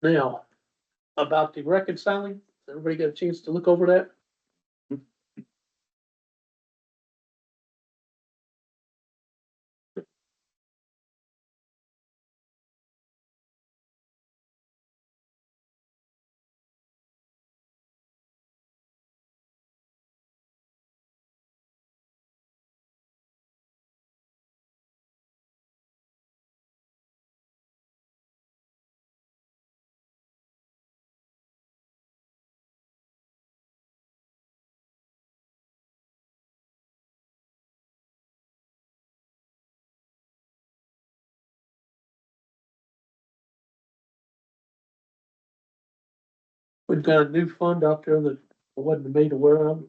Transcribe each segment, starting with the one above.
Now, about the reconciling, everybody got a chance to look over that? We've got a new fund out there that I wasn't made aware of,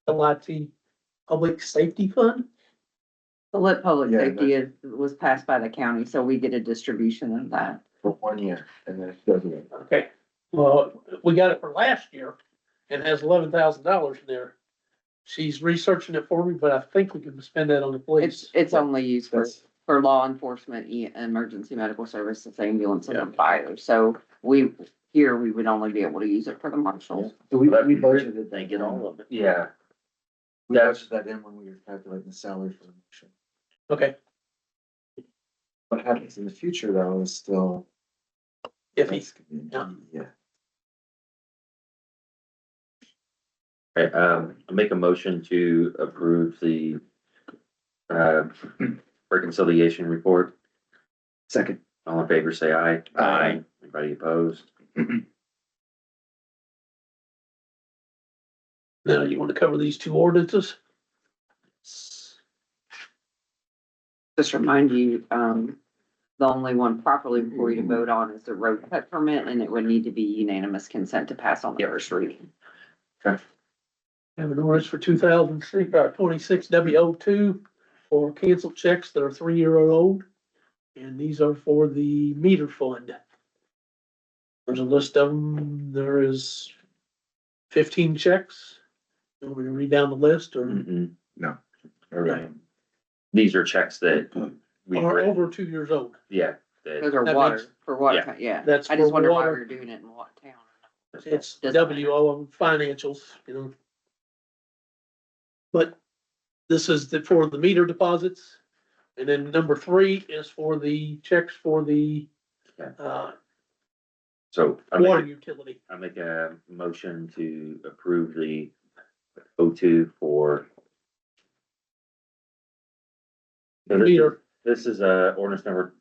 LIT Public Safety Fund. The lit public Yeah, safety was passed by the county, so we get a distribution of that. For 1 year, and then it doesn't. Okay, well, we got it for last year and has $11,000 in there. She's researching it for me, but I think we can spend that on the police. It's only used That's, for law enforcement, emergency medical services, ambulance and fire. So we would only be able to use it for the marshals. so we budgeted. They get all of it. Yeah. We budgeted that in when we were calculating the salary for the mission. Okay, What happens in the future though is still. if that's gonna be- Yeah. Yeah. Okay, I make a motion to approve the, reconciliation report. Second. All in favor, say aye. Aye. Anybody opposed? now you want to cover these two ordinances? Just remind you, the only one properly for you to vote on is the road cut permit, and it would need to be unanimous consent to pass on the first reading. Have an ordinance for 2026 W02 for canceled checks that are 3 year old. And these are for the meter fund. There's a list of them. There is 15 checks. You want me to read down the list or Mhm. All right. These are checks that we, are over 2 years old? yeah, Those that, are That water, means- for water, Yeah. yeah. That's I just for wonder why water. we're doing it in what town. It's Doesn't matter. WO financials, you know. But this is for the meter deposits. And then number 3 is for the checks for the, so water utility. I make a motion to approve the O2 for. Meter. This is ordinance number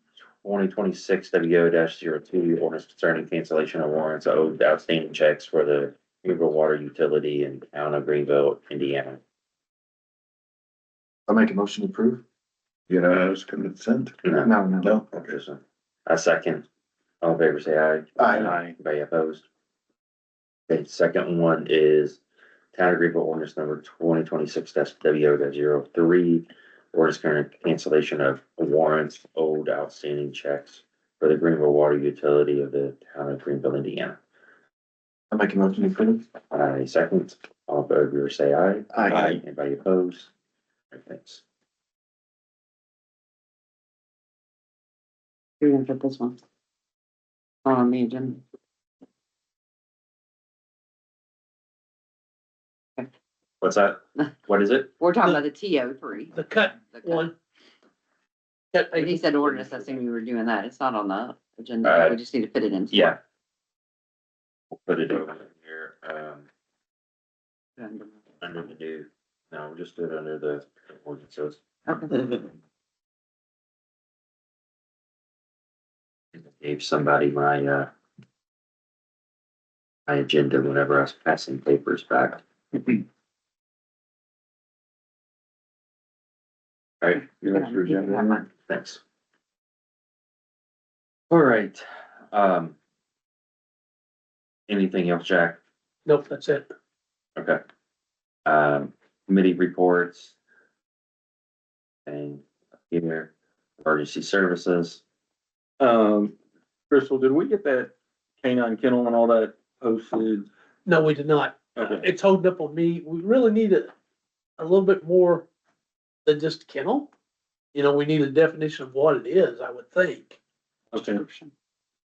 2026 WO-02, ordinance concerning cancellation of warrants owed outstanding checks for the Greenville Water Utility in town of Greenville, Indiana. I'll make a motion to approve. Unanimous consent? No, No. just a second. All in favor, say aye. Aye. Anybody opposed? Okay, second one is Town of Greenville ordinance number 2026 WO-03, ordinance current cancellation of warrants, owed outstanding checks for the Greenville Water Utility of the town of Greenville, Indiana. I'll make a motion to approve. Second, all in favor, say aye. Aye. Anybody opposed? All right, thanks. You're gonna put this one on the agenda. What's that? What is it? We're talking about the TO3. The cut one. Cut He paper. said ordinance, I assume you were doing that. It's not on the agenda. We just need to fit it in. Yeah. We'll put it over here, under the new, no, we'll just do it under the ordinances. Okay. Gave somebody my my agenda whenever I was passing papers back. All right, Your next agenda. thanks. All right, anything else, Jack? Nope, that's it. Okay. Committee reports. And here, emergency services. Crystal, did we get that canine kennel and all that posted? No, we did not. Okay. It's holding up on me. We really need a little bit more than just kennel. You know, we need a definition of what it is, I would think. Okay.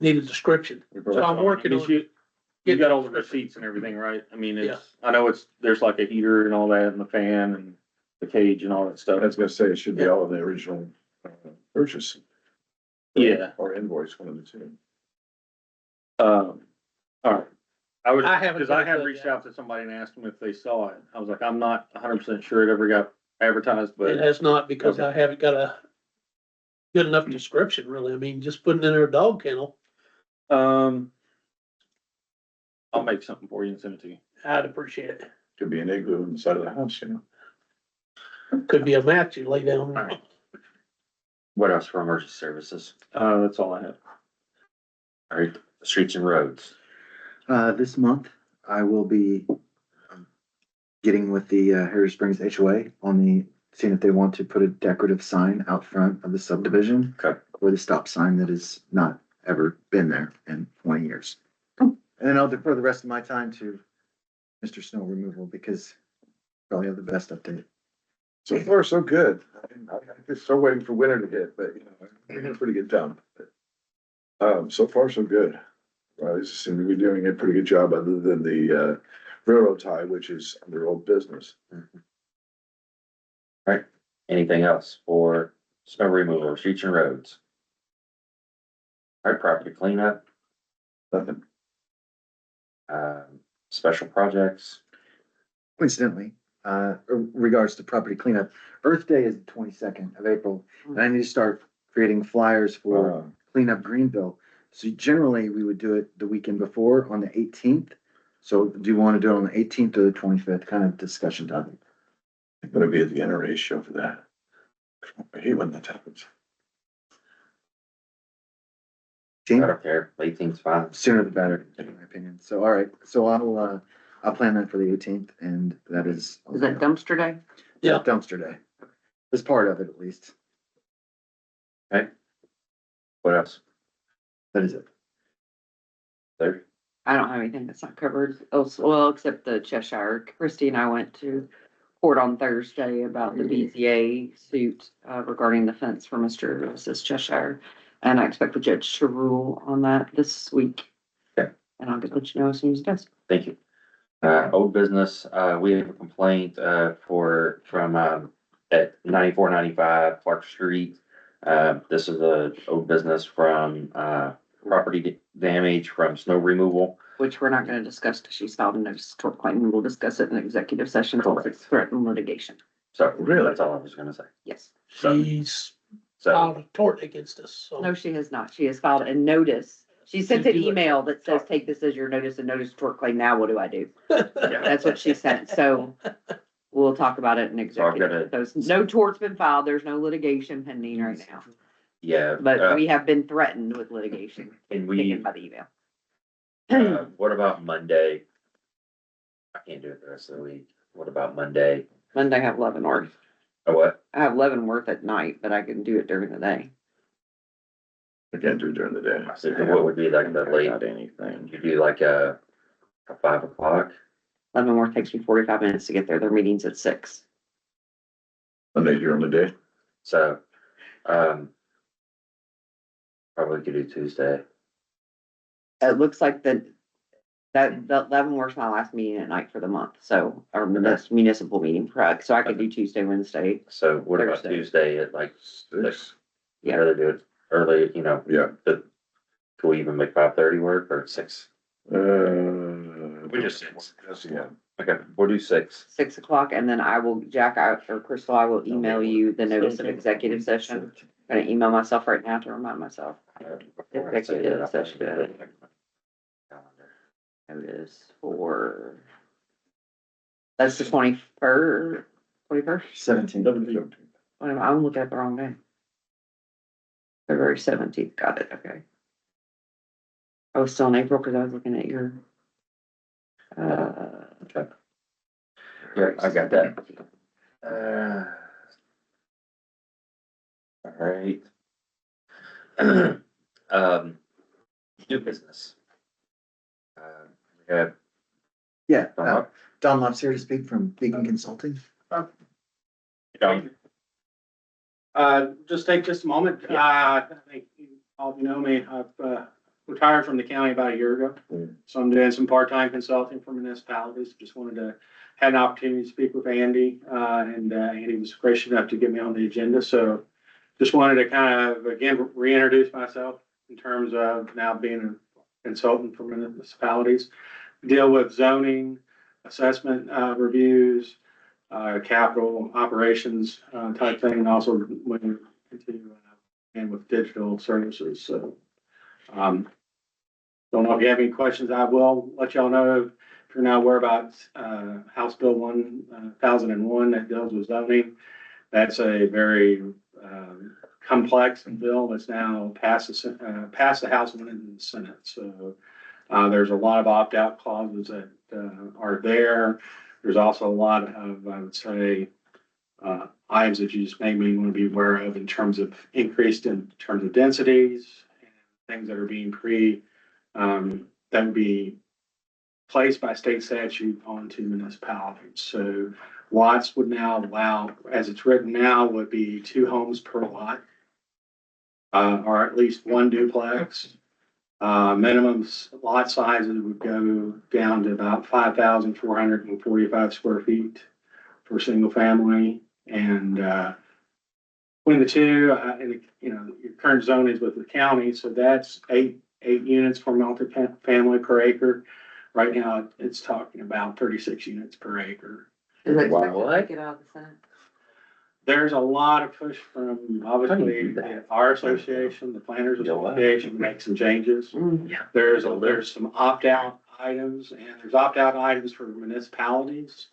need a description. So I'm working on. You got all the receipts and everything, right? I mean, I know there's like a heater and all that and the fan and the cage and all that I stuff. was gonna say, it should be all in the original purchase. Yeah. Or invoice, one of the two. All right. I haven't Cause I got had that reached yet. out to somebody and asked them if they saw it. I was like, I'm not 100% sure it ever got advertised, It but has not, because I haven't got a good enough description, really. I mean, just putting in a dog kennel, I'll make something for you and send it to you. I'd appreciate it. Could be an igloo on the side of the house, you know? Could be a mat you lay down. Alright. What else for emergency services? That's all I have. All right, streets and roads. This month, I will be getting with the Harris Springs HOA on seeing if they want to put a decorative sign out front of the subdivision. Okay. Or the stop sign that has not ever been there in 20 years. And then I'll defer the rest of my time to Mr. Snow Removal because probably have the best update. So far, so good. I'm just still waiting for winter to hit, but you know, we had a pretty good time. So far, so good. They seem to be doing a pretty good job other than the railroad tie, which is under old business. Anything else for snow removal, streets and roads? All right, property cleanup, Nothing. special projects. Coincidentally, regards to property cleanup, Earth Day is the 22nd of April. And I need to start creating flyers for clean up Greenville. So generally, we would do it the weekend before on the 18th. So do you want to do it on the 18th or the 25th? Kind of discussion topic. I'm gonna be at the NRA show for that. I hate when that happens. I don't care, 18th's fine. Sooner the better, in my opinion. So, all right. So I'll plan that for the 18th and that is. Is that dumpster day? Yeah. Dumpster day. As part of it, at least. What else? That is it. There, I don't have anything that's not covered, else, well, except the Cheshire. Christy and I went to court on Thursday about the BZA suit regarding the fence for Mr. and Mrs. Cheshire. And I expect the judge to rule on that this week. Okay. And I'll get let you know as soon as it does. thank you. Old business, we have a complaint, from, at 9495 Clark Street. This is a old business from, property damage from snow removal. Which we're not gonna discuss because she's filed a notice of tort claim. We'll discuss it in executive session for Correct. threatened litigation. So Really? that's all I was gonna say. Yes. She's So, filed a tort against us, so. No, she has not. She has filed a notice. She sent an email that says, take this as your notice and notice of tort claim. Now what do I do? That's what she sent. So we'll talk about it in executive. Those, no tort's been filed. There's no litigation pending right now. yeah, But we have been threatened with litigation and taken we, by the email. what about Monday? I can't do it the rest of the week. What about Monday? Monday I have Leavenworth. Or what? I have Leavenworth at night, but I can do it during the day. I can't do it during the day. So what would be like the late, Not anything. you do like a 5 o'clock? Leavenworth takes me 45 minutes to get there. Their meeting's at 6. Monday during the day. So, probably could do Tuesday. It looks like that Leavenworth's my last meeting at night for the month, so, or this municipal meeting, correct, so I could do Tuesday, Wednesday. So what about Thursday. Tuesday at like, 6. you rather do it early, you know, Yeah. could we even make 5:30 work or 6? We just 6. Yeah. Okay, we'll do 6. 6 o'clock, and then I will, or Crystal, I will email you the notice of executive session. I'm gonna email myself right now to remind myself. Executive session. Notice for. That's the 21st. 17th. I'm looking at the wrong day. February 17th, got it, okay. I was still in April because I was looking at your. Okay. Yeah, I got that. All right. New business. We have, Yeah, Don Love's here to speak from Beacon Consulting. John, Just take just a moment. I think all of you know me. I've retired from the county about a year ago. So I'm doing some part-time consulting for municipalities. Just wanted to, had an opportunity to speak with Andy, and Andy was gracious enough to get me on the agenda. So just wanted to kind of, again, reintroduce myself in terms of now being a consultant for municipalities, deal with zoning, assessment, reviews, capital operations, type thing, and also when continue, and with digital services. So, don't know if you have any questions. I will let y'all know if you're not aware about, House Bill 1001 that deals with zoning. That's a very, complex bill that's now passed the House and went into the Senate. So, there's a lot of opt-out clauses that, are there. There's also a lot of, I would say, items that you just maybe want to be aware of in terms of increased in terms of densities, and things that are being that would be placed by state statute onto municipalities. So lots would now allow, as it's written now, would be 2 homes per lot, or at least 1 duplex. Minimum lot sizes would go down to about 5,445 square feet for single family. And between the two, and your current zone is with the county, so that's eight units for multi-family per acre. Right now, it's talking about 36 units per acre. Is it Wow. expected to get out of the Senate? There's a lot of push from obviously our association, the Planners Association, to make some changes. There's some opt-out items, and there's opt-out items for municipalities.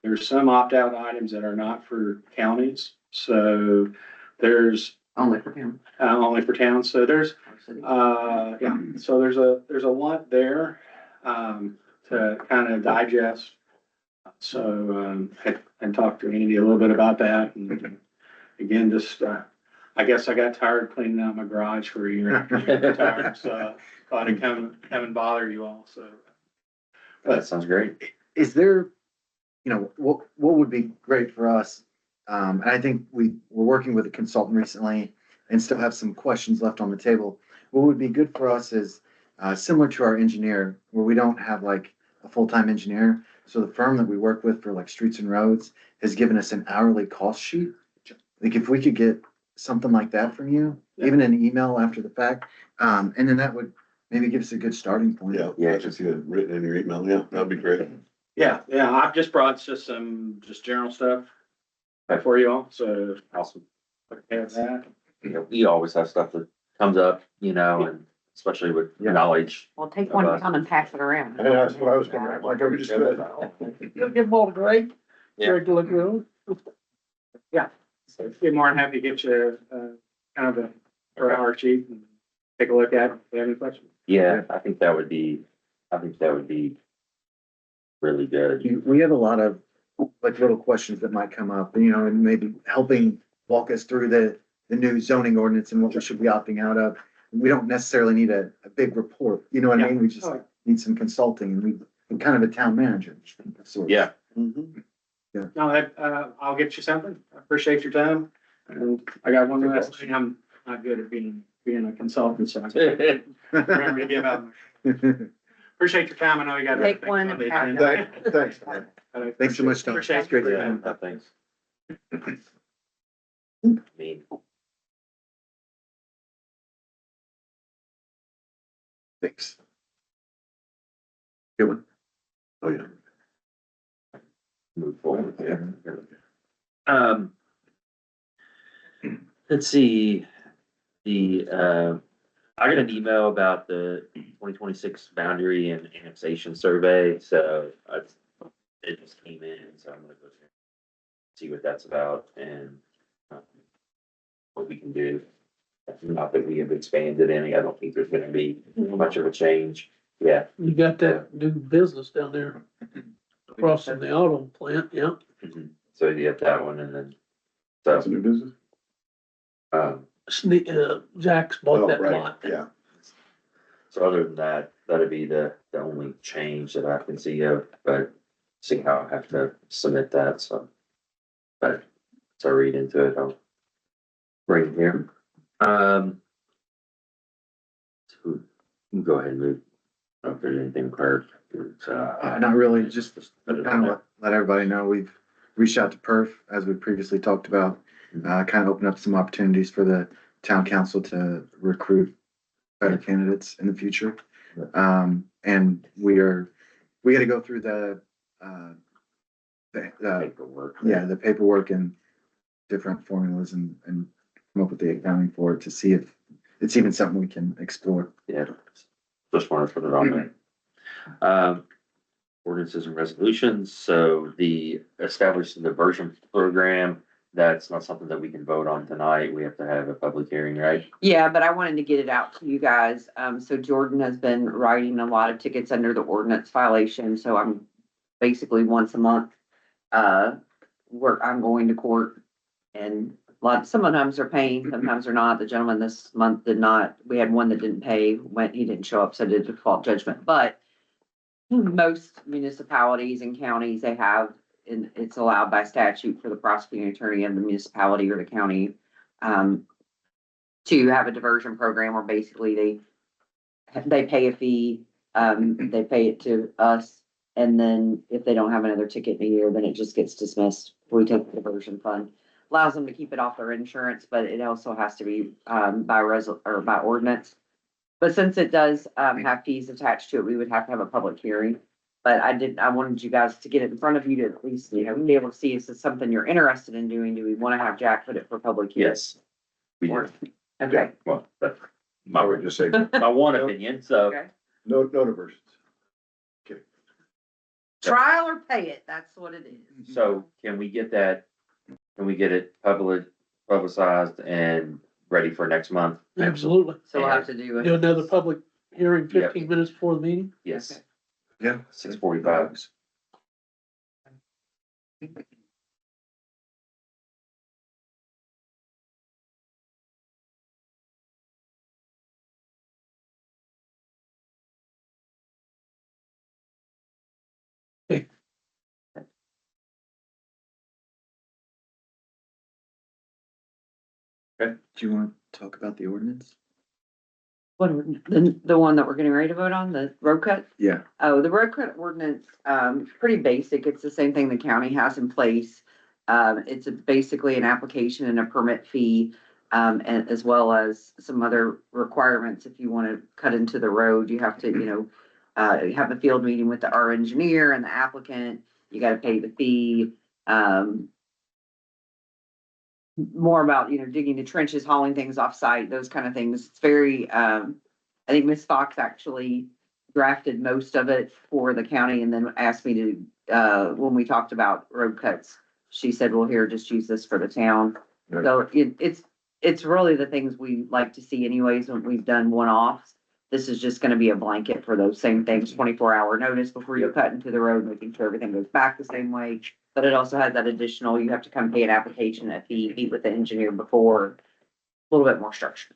There's some opt-out items that are not for counties. So there's Only for him. only for towns. So there's Or city. yeah, so there's a lot there, to kind of digest. So, I talked to Andy a little bit about that, and again, just, I guess I got tired cleaning out my garage for a year. Tired, so thought I'd come and bother you all, so. That sounds great. Is there, what would be great for us? And I think we're working with a consultant recently and still have some questions left on the table. What would be good for us is, similar to our engineer, where we don't have like a full-time engineer. So the firm that we work with for like streets and roads has given us an hourly cost sheet. Like if we could get something like that from you, even an email after the fact, and then that would maybe give us a good starting point. Yeah, just see it written in your email, yeah, that'd be great. Yeah, I've just brought just some, general stuff for you all, so. Awesome. Okay with that. We always have stuff that comes up, and especially with knowledge. Well, take one down and pass it around. Yeah, that's what I was gonna, I'm like, we just good. You'll give them all to Greg. Yeah. Greg to look at. So be more than happy to get you, kind of a, or our sheet and take a look at it if you have any questions. Yeah, I think that would be really good. We have a lot of like little questions that might come up, and maybe helping walk us through the new zoning ordinance and what we should be opting out of. We don't necessarily need a big report, you know what I mean? We just need some consulting, and we're kind of a town manager. Sort of. Yeah. No, I'll get you something. I appreciate your time. And I got one last thing. I'm not good at being a consultant, so I can remember to give out. Appreciate your time. I know you got. Take one and pass it around. Thanks, man. Thanks so much, Tom. Appreciate It's great to it. have you. Thanks. I mean, Thanks. Good one. Oh, yeah. move forward there. Let's see, I got an email about the 2026 boundary and annexation survey, so it just came in, so I'm gonna go through, see what that's about and what we can do. Not that we have expanded any, I don't think there's gonna be much of a change. Yeah. You got that new business down there across from the auto plant, yeah. Mhm. So you have that one and then, That's a so, new business? Jack's Oh, bought that right, lot. yeah. so other than that, that'd be the only change that I can see of, but see how I have to submit that, so. But, so read into it, I'll bring it here. So can go ahead and move. I don't know if there's anything clear. Not really, just kind of let everybody know, we've reached out to Perf, as we previously talked about. Kind of open up some opportunities for the town council to recruit better candidates in the future. And we gotta go through the Paperwork. the paperwork and different formulas and come up with the accounting for it to see if it's even something we can explore. Yeah, just wanted to put it on there. Ordinances and resolutions, so the establishing the diversion program, that's not something that we can vote on tonight. We have to have a public hearing, right? Yeah, but I wanted to get it out to you guys. So Jordan has been writing a lot of tickets under the ordinance violation, so I'm basically once a month, I'm going to court. And sometimes they're paying, sometimes they're not. The gentleman this month did not. We had one that didn't pay, he didn't show up, so did default judgment, but most municipalities and counties, they have, and it's allowed by statute for the prosecuting attorney of the municipality or the county, to have a diversion program where basically they pay a fee, they pay it to us. And then if they don't have another ticket in a year, then it just gets dismissed. We take the diversion fund, allows them to keep it off their insurance, but it also has to be, by ordinance. But since it does, have fees attached to it, we would have to have a public hearing. But I wanted you guys to get it in front of you to at least, be able to see if it's something you're interested in doing. Do we want to have Jack put it for public hearing? Yes. We do. Okay. Well, that's I would just say, my one opinion, so. Okay. no diversions. Okay. Trial or pay it, that's what it is. So can we get that, can we get it publicized and ready for next month? Absolutely. So we'll have to do Do it. another public hearing 15 minutes before the meeting. Yes, Okay. Yeah. 6:45. Do you want to talk about the ordinance? What, the one that we're getting ready to vote on, the road cut? Yeah. Oh, the road cut ordinance, pretty basic. It's the same thing the county has in place. It's basically an application and a permit fee, and as well as some other requirements. If you want to cut into the road, you have to, have a field meeting with our engineer and the applicant. You got to pay the fee. More about, digging the trenches, hauling things off site, those kind of things. It's very, I think Ms. Fox actually drafted most of it for the county and then asked me to, when we talked about road cuts, she said, well, here, just use this for the town. Right. So it's really the things we like to see anyways when we've done one-offs. This is just gonna be a blanket for those same things, 24-hour notice before you cut into the road, making sure everything goes back the same way. But it also has that additional, you have to come pay an application, a fee, meet with the engineer before, a little bit more structure.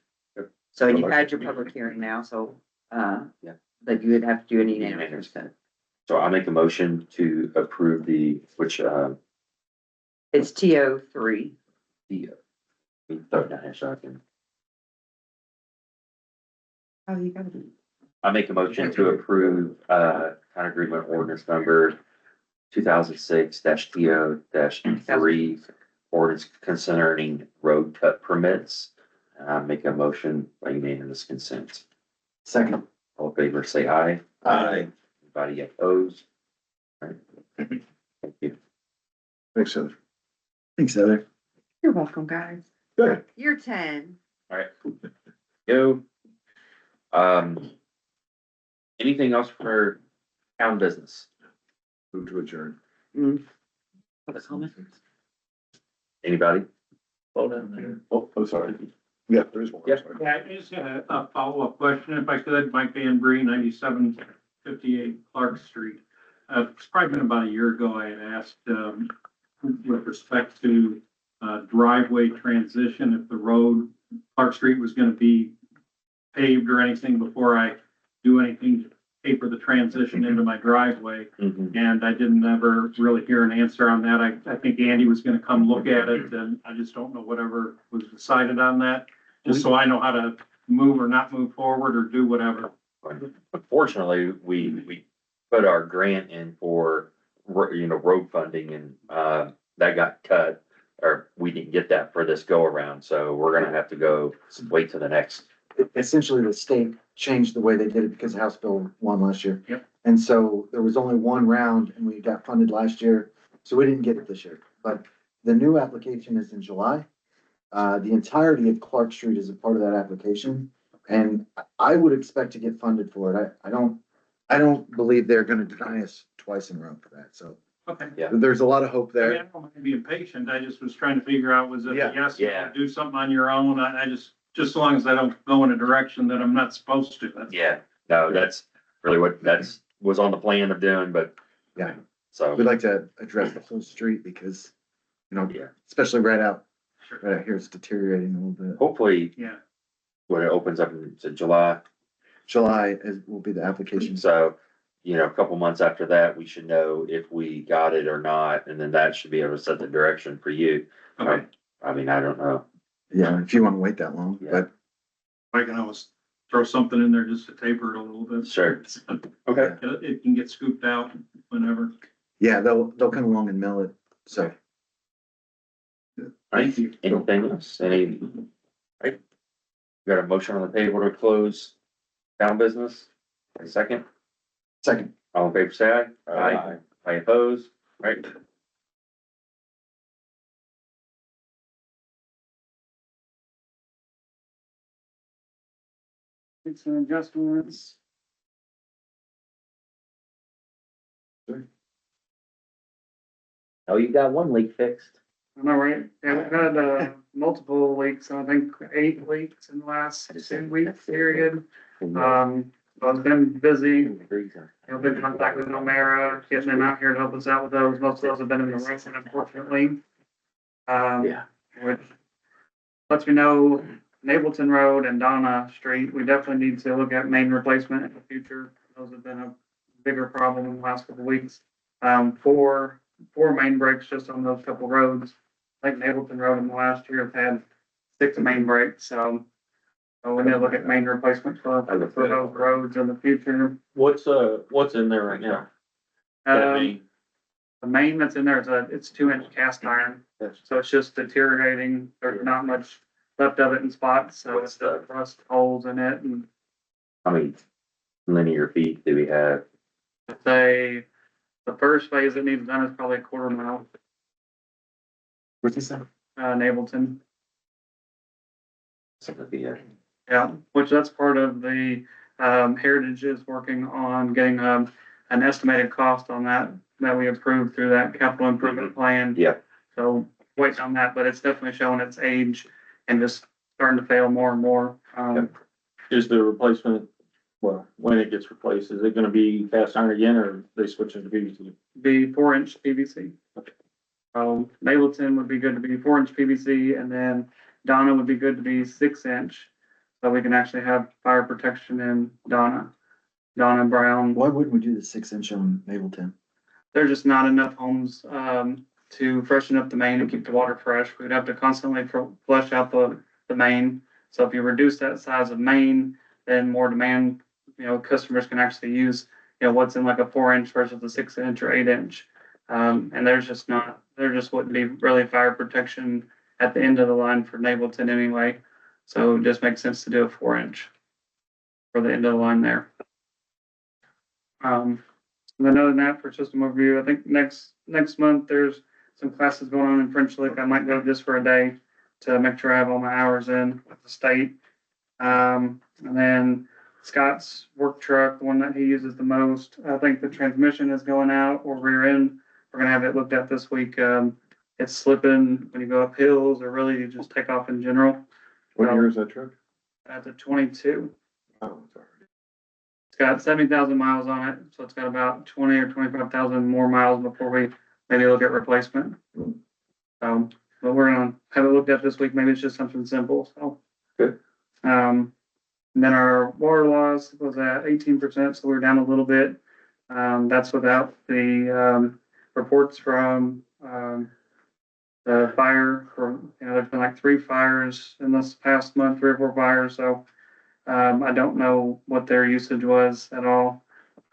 So you've had your public hearing now, so, but you would have to do any unanimous consent. So I'll make a motion to approve It's TO3. throw it down here so I can. Oh, you got it. I make a motion to approve, kind of agreement ordinance number 2006-TO-3, ordinance concerning road cut permits. Make a motion by unanimous consent. Second. All in favor, say aye. Aye. Anybody opposed? All right. Thank you. Thanks, Heather. Thanks, Heather. You're welcome, guys. Good. You're 10. All right. Go. Anything else for town business? Move to adjourn. Public comment? Anybody? Slow down there. Oh, sorry. Yeah, there is one. Yeah. Sorry. Yeah, I just had a follow-up question, if I could. Mike Van Bree, 9758 Clark Street. It's probably been about a year ago, I had asked, with respect to driveway transition, if the road, Clark Street was gonna be paved or anything before I do anything to paper the transition into my driveway. Mhm. And I didn't ever really hear an answer on that. I think Andy was gonna come look at it, and I just don't know whatever was decided on that. Just so I know how to move or not move forward or do whatever. Unfortunately, we put our grant in for, road funding and, that got cut. Or we didn't get that for this go around, so we're gonna have to go wait till the next. Essentially, the state changed the way they did it because House Bill 1 last year. Yep. And so there was only one round and we got funded last year, so we didn't get it this year. But the new application is in July. The entirety of Clark Street is a part of that application. And I would expect to get funded for it. I don't believe they're gonna deny us twice in a row for that. So Okay. Yeah. there's a lot of hope I mean, I there. don't mind being patient. I just was trying to figure out, was it a Yeah. yes, Yeah. do something on your own? I just as long as I don't go in a direction that I'm not supposed to. That's- Yeah, no, that's really was on the plan of doing, but. Yeah. So, We'd like to address the whole street because, yeah, especially right out Sure. here, it's deteriorating a little bit. hopefully Yeah. when it opens up in July, July will be the application. so, a couple months after that, we should know if we got it or not, and then that should be able to set the direction for you. Okay. I mean, I don't know. Yeah, if you want to wait that long, Yeah. but I can always throw something in there just to taper it a little bit. Sure. Okay. It can get scooped out whenever. yeah, they'll come along and mill it. So Right, anything else? Right? Got a motion on the table to close town business? A second? second, All in favor, say aye. Aye. I oppose, right? Make some adjustments. Oh, you got one leak fixed. I know, right? Yeah, we've had, multiple leaks, I think 8 leaks in the last 2 week period. So it's been busy. Been in contact with Omera, getting them out here to help us out with those. Most of those have been in the rest, unfortunately. Yeah. Which lets me know Nableton Road and Donna Street, we definitely need to look at main replacement in the future. Those have been a bigger problem in the last couple of weeks. Four main breaks just on those couple roads. I think Nableton Road in the last year have had 6 main breaks, so we need to look at main replacement for those roads in the future. What's in there right now? That mean, The main that's in there is it's 2-inch cast iron, so it's just deteriorating. There's not much left of it in spots, so it's the rust holes in it. And How many linear feet do we have? say the first phase that needs done is probably a 1/4 mile, what's this? Say? Nableton. Something to be, Yeah, which that's part of the, Heritage is working on getting, an estimated cost on that we approved through that capital improvement plan. Yeah. So waiting on that, but it's definitely showing its age and just starting to fail more and more. is the replacement, well, when it gets replaced, is it gonna be cast iron again, or are they switching to PVC? Be 4-inch PVC. Nableton would be good to be 4-inch PVC, and then Donna would be good to be 6-inch. So we can actually have fire protection in Donna Brown. Why wouldn't we do the 6-inch on Mableton? There's just not enough homes, to freshen up the main and keep the water fresh. We'd have to constantly flush out the main. So if you reduce that size of main, then more demand, customers can actually use, what's in like a 4-inch versus the 6-inch or 8-inch. And there just wouldn't be really fire protection at the end of the line for Nableton anyway. So it just makes sense to do a 4-inch for the end of the line there. And then other than that, for system overview, I think next month, there's some classes going on in French Lick. I might go just for a day to make sure I have all my hours in with the state. And then Scott's work truck, the one that he uses the most, I think the transmission is going out or rear end. We're gonna have it looked at this week. It's slipping when you go up hills or really you just take off in general. What year is that truck? At the 22. Oh, it's already. It's got 70,000 miles on it, so it's got about 20 or 25,000 more miles before we maybe look at replacement. But we're gonna have it looked at this week. Maybe it's just something simple, so. Good. And then our water loss was at 18%, so we're down a little bit. That's without the, reports from, the fire there's been like 3 fires in this past month, 3 or 4 fires, so I don't know what their usage was at all.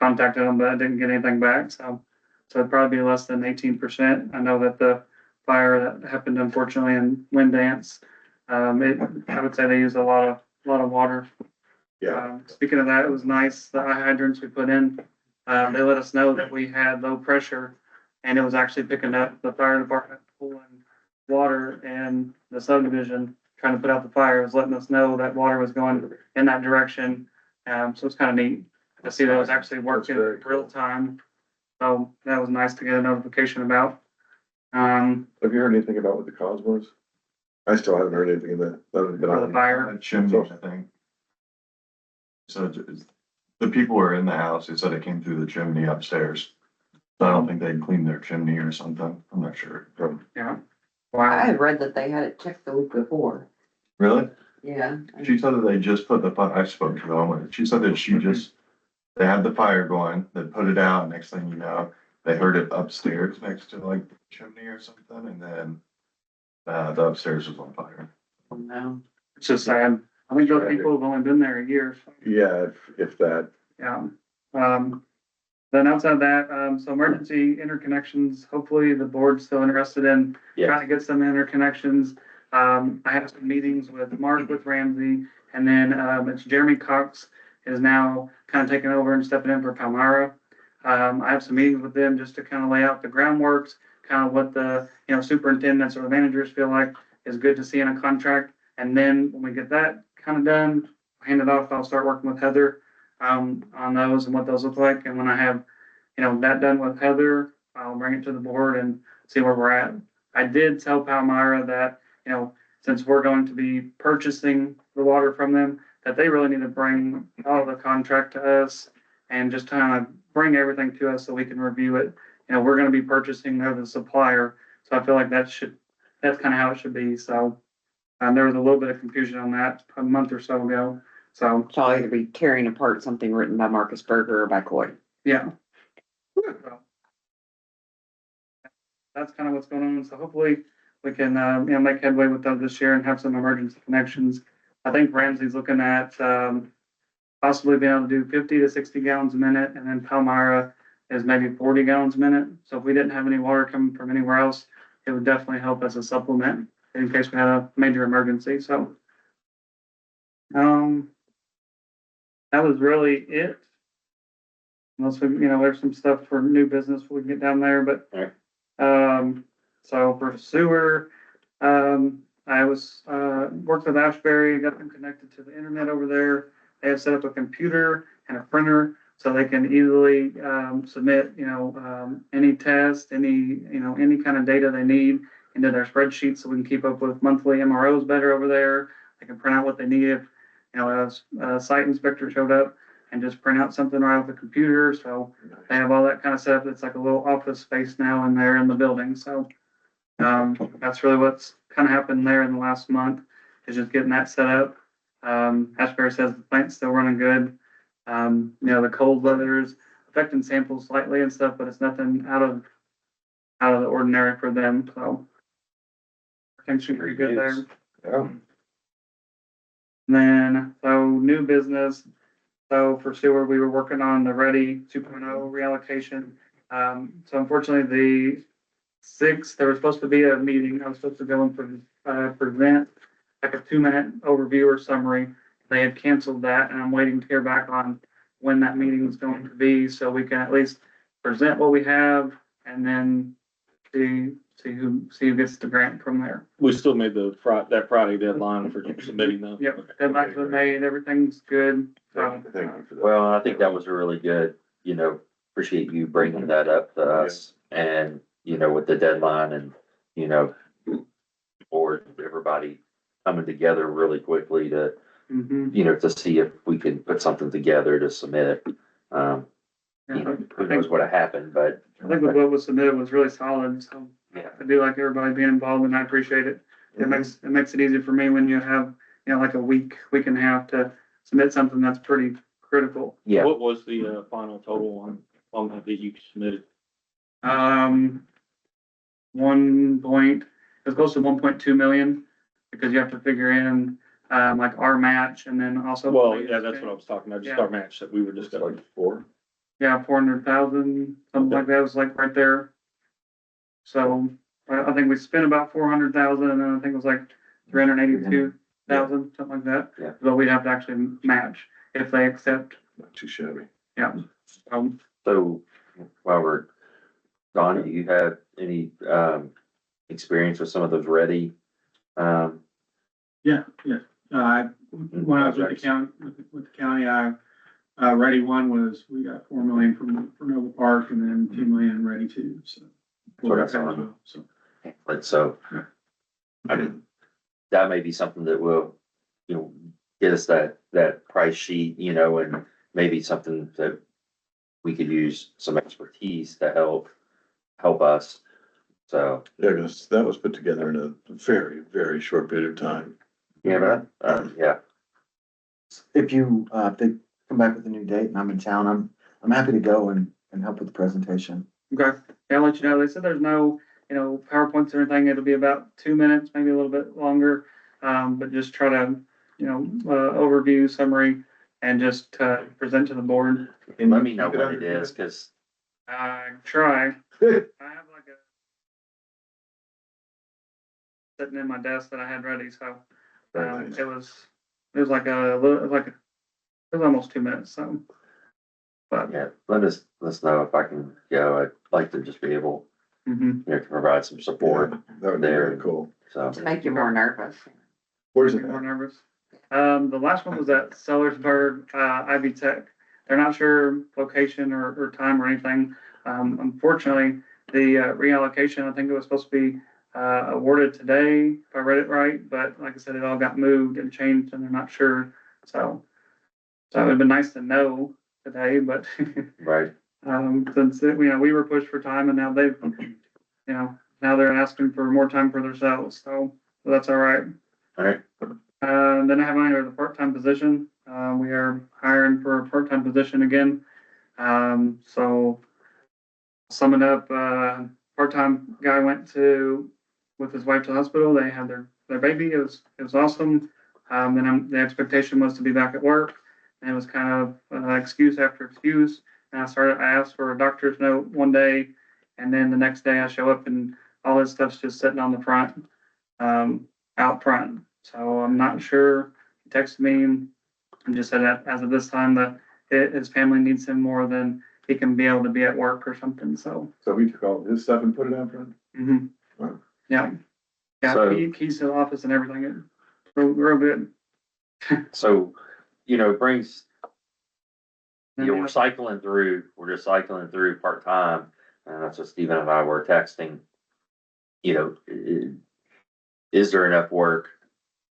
Contacted them, but I didn't get anything back, so it'd probably be less than 18%. I know that the fire that happened unfortunately in Windance, I would say they used a lot of water. Yeah, Speaking of that, it was nice, the hydrants we put in, they let us know that we had low pressure and it was actually picking up the fire department pulling water in the subdivision, trying to put out the fire. It was letting us know that water was going in that direction. So it's kind of neat to see that it was actually working very in real time. So that was nice to get a notification about. have you heard anything about what the cause was? I still haven't heard anything of that. That hasn't been For the on. fire. Chimneys, I think. So the people were in the house, they said it came through the chimney upstairs. So I don't think they cleaned their chimney or something, I'm not sure. Yeah. I Wow. had read that they had it checked the week before. Really? Yeah. She said that they just put I spoke to the homeowner, she said that they had the fire going, they put it out, next thing you know, they heard it upstairs next to like the chimney or something, and then the upstairs was on fire. No. It's just sad. I think those people have only been there a year. So. Yeah, if that, Yeah. Then outside of that, so emergency interconnections, hopefully the board's still interested in trying to get some interconnections. I have some meetings with Mark, with Ramsey, and then, it's Jeremy Cox is now kind of taking over and stepping in for Palmyra. I have some meetings with them just to kind of lay out the groundworks, kind of what the, superintendents or the managers feel like is good to see in a contract. And then when we get that kind of done, hand it off, I'll start working with Heather on those and what those look like. And when I have, that done with Heather, I'll bring it to the board and see where we're at. I did tell Palmyra that, since we're going to be purchasing the water from them, that they really need to bring all the contract to us and just kind of bring everything to us so we can review it. We're going to be purchasing, they're the supplier. So I feel like that's kind of how it should be. So there was a little bit of confusion on that a month or so ago. So, I'll either be tearing apart something written by Marcus Berger or by Coy. yeah. So, that's kind of what's going on. So hopefully we can, make headway with those this year and have some emergency connections. I think Ramsey's looking at, possibly being able to do 50 to 60 gallons a minute, and then Palmyra is maybe 40 gallons a minute. So if we didn't have any water coming from anywhere else, it would definitely help as a supplement in case we had a major emergency. So, that was really it. Unless we, there's some stuff for new business we can get down there, but, so for sewer, I was, worked with Ashbury, got them connected to the internet over there. They have set up a computer and a printer so they can easily, submit, any test, any kind of data they need into their spreadsheet so we can keep up with monthly MROs better over there. They can print out what they need if, a site inspector showed up and just print out something right off the computer. So they have all that kind of stuff. It's like a little office space now in there in the building. So, that's really what's kind of happened there in the last month is just getting that set up. Ashbury says the plant's still running good. The cold weather is affecting samples slightly and stuff, but it's nothing out of the ordinary for them. So things should be pretty good there. yeah, And then, so new business. So for sewer, we were working on the Ready 2.0 reallocation. So unfortunately, the 6th, there was supposed to be a meeting. I was supposed to go and present like a 2-minute overview or summary. They had canceled that, and I'm waiting to hear back on when that meeting is going to be, so we can at least present what we have and then see who gets the grant from there. We still made that Friday deadline for submitting though. Yep, deadline's been made, everything's good. So, thank you for that. Well, I think that was a really good, appreciate you bringing that up to us and, with the deadline and, or everybody coming together really quickly to, to see if we can put something together to submit. Who knows what happened, but. I think what was submitted was really solid, so Yeah. I do like everybody being involved and I appreciate it. It makes it easy for me when you have, like a week and a half to submit something that's pretty critical. Yeah, What was the final total on that you submitted? It was close to 1.2 million because you have to figure in, like our match and then also. Well, yeah, that's what I was talking about, just Yeah. our match that we were Just discussing. like 4. Yeah, 400,000, something like that was like right there. So I think we spent about 400,000 and then I think it was like 382,000, something like that. Yeah. But we'd have to actually match if they accept, Not too shabby. yeah. So while we're, Don, do you have any, experience with some of those ready, Yeah, yeah. When I was with the county, Ready One was, we got 4 million for Nova Park and then 2 million Ready Two, so. So that's on. So, But so, Yeah. I mean, that may be something that will, get us that price sheet, and maybe something that we could use some expertise to help us. So, Yeah, because that was put together in a very, very short period of time. yeah, but, yeah, If you, if they come back with a new date and I'm in town, I'm happy to go and help with the presentation. Okay, yeah, I'll let you know. They said there's no, PowerPoints or anything. It'll be about 2 minutes, maybe a little bit longer. But just try to, overview, summary, and just, present to the board. and let me know what it is, cause Try. I have like a sitting in my desk that I had ready, so, Very nice. it was like it was almost 2 minutes, so. But, yeah, let us know if I can go. I'd like to just be able, mhm. to provide some support, That would be there. very cool. so. To make you more nervous. Where's it More at? nervous. The last one was at Sellersburg, Ivy Tech. They're not sure location or time or anything. Unfortunately, the reallocation, I think it was supposed to be awarded today, if I read it right, but like I said, it all got moved and changed and they're not sure. So it would have been nice to know today, but Right, since, we were pushed for time and now they've, now they're asking for more time for themselves. So that's all right. all right, Then I have under the part-time position. We are hiring for a part-time position again. So summing up, part-time guy went with his wife to the hospital. They had their baby. It was awesome. Then the expectation was to be back at work. And it was kind of excuse after excuse. And I asked for a doctor's note one day, and then the next day I show up and all this stuff's just sitting on the front, out front. So I'm not sure. He texted me and just said that as of this time that his family needs him more than he can be able to be at work or something. So, So we took all his stuff and put it out front? mhm. Wow. Yeah. So- Keys to the office and everything. It's real good. so, it brings, And, we're just cycling through part-time, and that's what Stephen and I were texting. Is there enough work,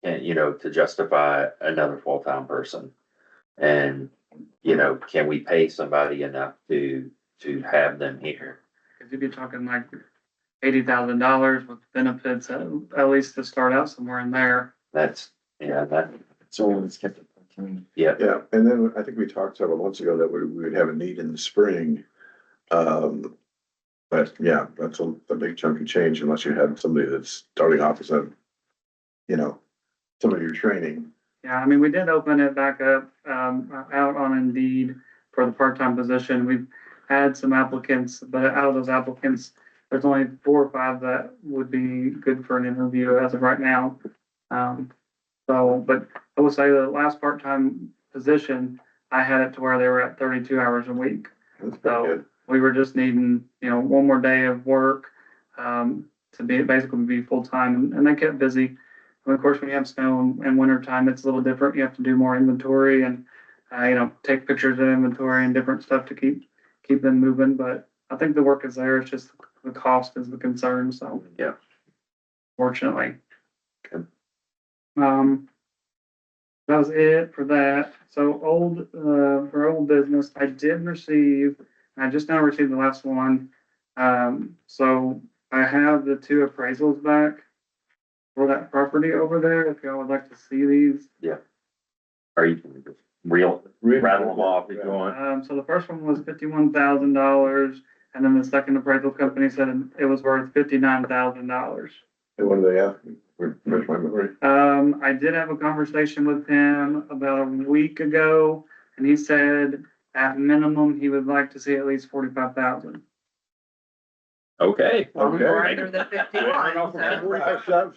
and, to justify another full-time person? And, can we pay somebody enough to have them here? Cause you'd be talking like $80,000 with benefits, at least to start out somewhere in there. That's, that, So it's kept it. yeah, Yeah, and then I think we talked several months ago that we would have a need in the spring. But yeah, that's a big chunk of change unless you have somebody that's starting off as somebody you're training. Yeah, I mean, we did open it back up, out on Indeed for the part-time position. We've had some applicants, but out of those applicants, there's only 4 or 5 that would be good for an interview as of right now. But I will say the last part-time position, I had it to where they were at 32 hours a week. That's So pretty good. we were just needing, one more day of work, to be full-time, and they kept busy. And of course, when you have snow and winter time, it's a little different. You have to do more inventory and, take pictures of inventory and different stuff to keep them moving. But I think the work is there. It's just the cost is the concern. So. Yeah. Fortunately. Okay. That was it for that. So for old business, I just now received the last one. So I have the 2 appraisals back for that property over there, if y'all would like to see these. are you just rattle them off if you want? So the first one was $51,000, and then the second appraisal company said it was worth $59,000. And what do they ask me? refresh my memory. I did have a conversation with him about a week ago, and he said at minimum, he would like to see at least 45,000. Okay. Okay. Greater than 51, so.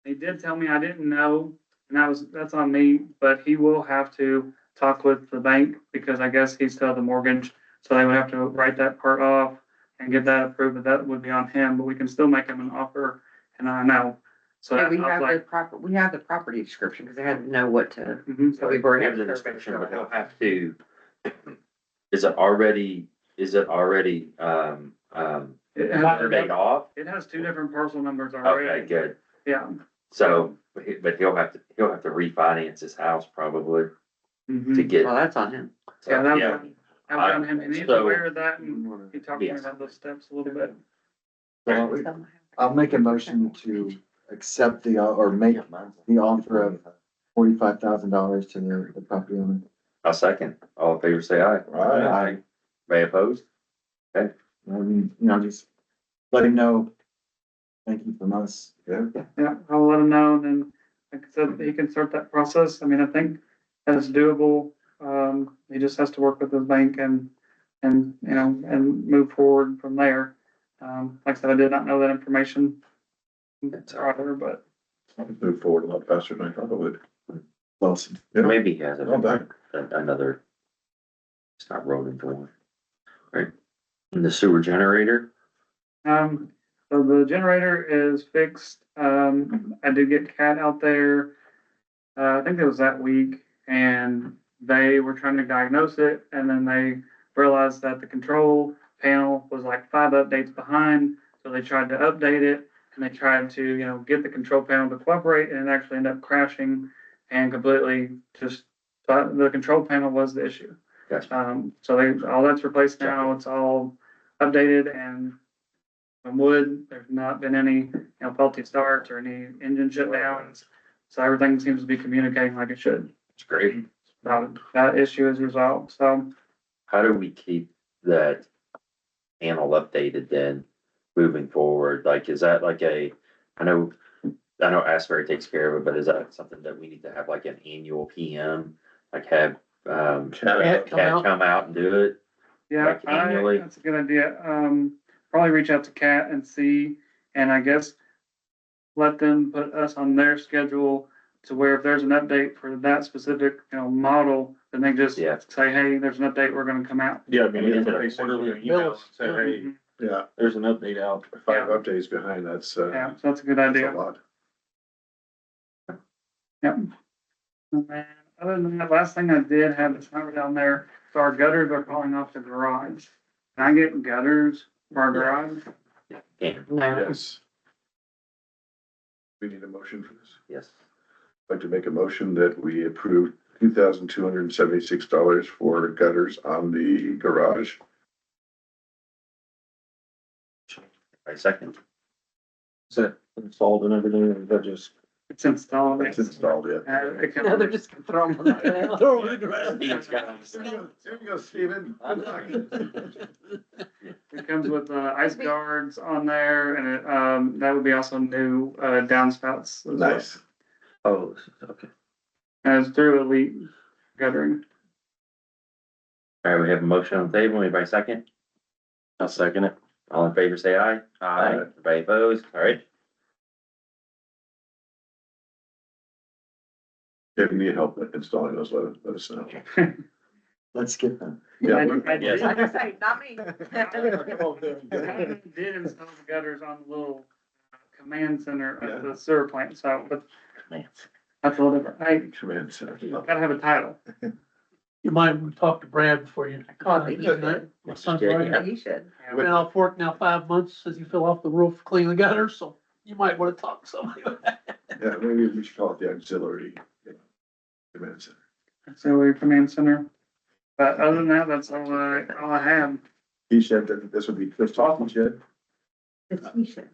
He did tell me I didn't know, and that's on me, but he will have to talk with the bank because I guess he's still the mortgage. So they would have to write that part off and get that approved, but that would be on him, but we can still make him an offer, and I know. So Yeah, that, we I was have the like, proper, we have the property description, because I had to know what to, mhm. so we've already. We have the description, but he'll have to, is it already, It surveyed off? has two different parcel numbers Okay, already. good. Yeah. So, but he'll have to refinance his house probably Mhm. to get. Well, that's on him. So, Yeah, that was, yeah. I was on him, and he's So- aware of that, and he talked to me Yes. about those steps a little bit. I'll make a motion to accept or make the offer of $45,000 to the property owner. I'll second. All in favor, say aye. Aye. May opposed? Just let him know. Thank you from us. Yeah, Yeah, I'll let him know, and then, like I said, he can start that process. I mean, I think that it's doable. He just has to work with his bank and, and move forward from there. Like I said, I did not know that information prior, but move forward a lot faster than I thought it would. Awesome. Yeah. Maybe he has Well done. another, it's not rolling door. Right? And the sewer generator, so the generator is fixed. I did get Cat out there. I think it was that week, and they were trying to diagnose it, and then they realized that the control panel was like 5 updates behind. So they tried to update it, and they tried to, get the control panel to cooperate, and it actually ended up crashing and completely just, the control panel was the issue. gotcha. So all that's replaced now. It's all updated, and from wood, there's not been any, faulty starts or any engine shutdowns. So everything seems to be communicating like it should. It's great. That issue is resolved. So How do we keep that panel updated then moving forward? Like, is that like I know Asbury takes care of it, but is that something that we need to have like an annual PM? Like have, Cat come out. come out and do it? yeah, Like annually? that's a good idea. Probably reach out to Cat and see, and I guess let them put us on their schedule to where if there's an update for that specific, model, then they just Yeah. say, hey, there's an update, we're gonna come out. Yeah, I mean, Yeah. if they send you an email and say, hey, Mhm. Yeah, there's an update out. 5 updates behind, that's, Yeah, so that's a good that's a idea. lot. Yep. And then, other than that, last thing I did have is not down there, so our gutters are falling off the garage. Can I get gutters for our garage? Yeah, No, Yes. We need a motion for this. yes. I'd like to make a motion that we approve $2,276 for gutters on the garage. I second. Is that installed and everything, or is that just? It's installed. It's installed yet. It no, they're comes- just gonna throw them on the ground. Throw it in the ground. There you go, Steven. It comes with, ice guards on there, and it, that would be also new, downspouts. as well. Nice. Oh, okay. And it's through Elite Guttering. All right, we have a motion on the table. Anybody second? I'll second it. All in favor, say aye. Aye. Everybody opposed? All right. If you need help installing those, let us know. Let's get them. Yeah, I did- Like I say, not me. I did install the gutters on the little command center at the sewer plant, so, but that's a little different. I Command center. gotta have a title. You might talk to Brad before you. Oh, he should. My son's Yeah, right. Yeah, you should. Been off work now 5 months since you fill off the roof, clean the gutters, so you might wanna talk to somebody. Yeah, maybe we should call it the auxiliary command center. Auxiliary command center. But other than that, that's all I have. He said that this would be Christoph, he said. He should.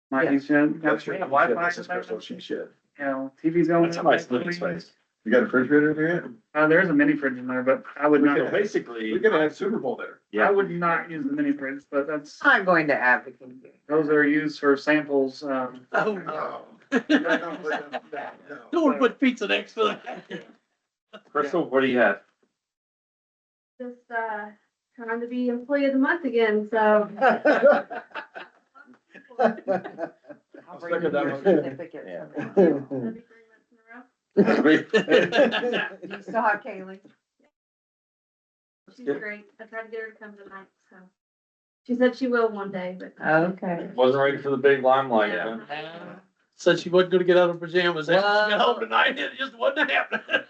My, he said, That's we your- have he said Wi-Fi, this is Christoph, she said. TV's going. That's a nice living space. You got a refrigerator there yet? There's a mini fridge in there, but I would We not, could- So basically, We're gonna have Super Bowl there. I would not use the mini fridge, but that's, I'm going to advocate. those are used for samples, Oh, No. don't wanna put pizza next to it. Crystal, what do you have? Just, trying to be employee of the month again, so. I'll bring you second that your one. certificate. Yeah. That'd be 3 months in a row. Do you still have Kaylee? She's great. I tried to get her to come tonight, so. She said she will one day, but. Okay. wasn't ready for the big limelight, Yeah. huh? Said she wasn't gonna get out of her pajamas after she got home tonight, it just wasn't happening.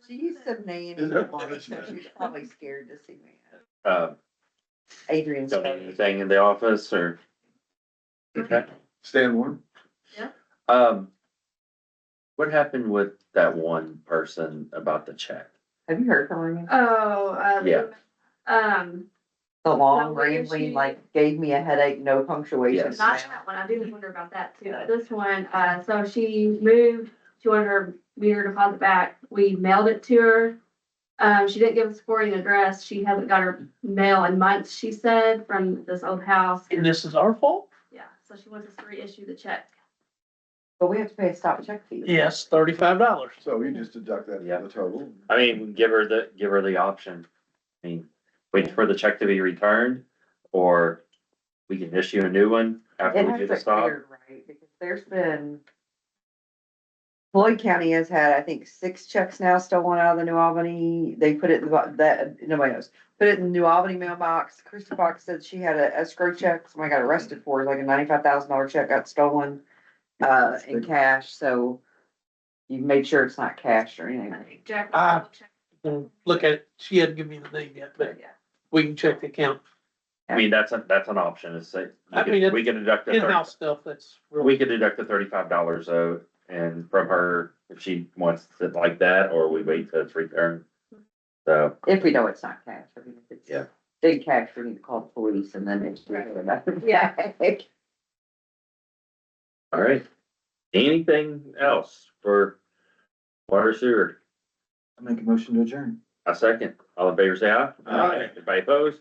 She used some nanny, Is there- so she's probably scared to see me. Adrian's. Don't have anything in the office or? Okay. Staying warm? What happened with that one person about the check? Have you heard from her? Oh, Yeah. The long So where is rambling, she? like, gave me a headache, no punctuation. Yes. not that one. I do wonder about that too. This one, so she moved, she wanted her meter deposit back. We mailed it to her. She didn't give us a forwarding address. She hasn't got her mail in months, she said, from this old house. And this is our fault? Yeah, so she wants us to reissue the check. But we have to pay a stop check fee. Yes, $35. So you just deduct that Yeah. from the total. I mean, give her the option. I mean, wait for the check to be returned, or we can issue a new one after It we has do to the stop. clear, right, because there's been. Floyd County has had, I think, 6 checks now stolen out of the New Albany, they put it in that, nobody knows. Put it in the New Albany mailbox, Christy Fox said she had a escrow check, somebody got arrested for it, like a $95,000 check got stolen. In cash, so you made sure it's not cash or anything. Jack. Ah. Look at it, she hadn't given me the name yet, but Yeah. we can check the account. I mean, that's an option, it's like, I mean, we can deduct the In-house stuff, that's we really, could deduct the $35 though, and from her, if she wants it like that, or we wait till it's returned. So, If we know it's not cash, I mean, if it's. Yeah. Big cash, we need to call the police and then it's. Yeah. all right. Anything else for water sewer? I make a motion to adjourn. A second, all in favor say aye. Aye. Anybody opposed?